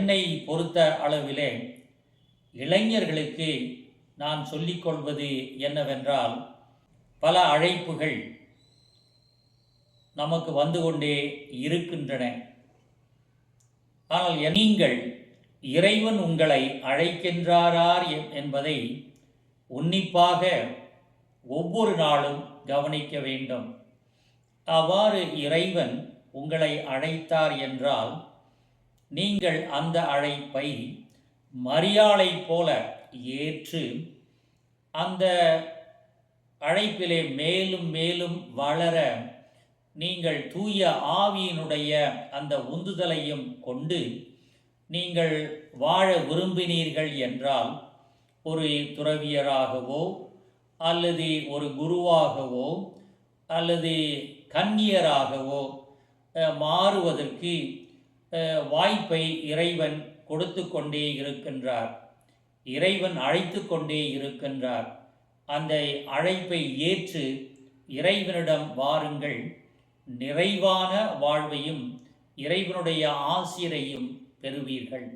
என்னை பொறுத்த அளவிலே இளைஞர்களுக்கு நான் சொல்லிக்கொள்வது என்னவென்றால், பல அழைப்புகள் நமக்கு வந்து கொண்டே இருக்கின்றன. ஆனால் நீங்கள் இறைவன் உங்களை அழைக்கின்றார் என்பதை உன்னிப்பாக ஒவ்வொரு நாளும் கவனிக்க வேண்டும். அவ்வாறு இறைவன் உங்களை அழைத்தார் என்றால், நீங்கள் அந்த அழைப்பை மரியாளை போல ஏற்று அந்த அழைப்பிலே மேலும் மேலும் வளர நீங்கள் தூய ஆவியினுடைய அந்த உந்துதலையும் கொண்டு நீங்கள் வாழ விரும்பினீர்கள் என்றால், ஒரு துறவியராகவோ அல்லது ஒரு குருவாகவோ அல்லது கன்னியராகவோ மாறுவதற்கு வாய்ப்பை இறைவன் கொடுத்து கொண்டே இருக்கின்றார். இறைவன் அழைத்து கொண்டே இருக்கின்றார். அந்த அழைப்பை ஏற்று இறைவனிடம் வாருங்கள். நிறைவான வாழ்வையும் இறைவனுடைய ஆசிரையும் பெறுவீர்கள்.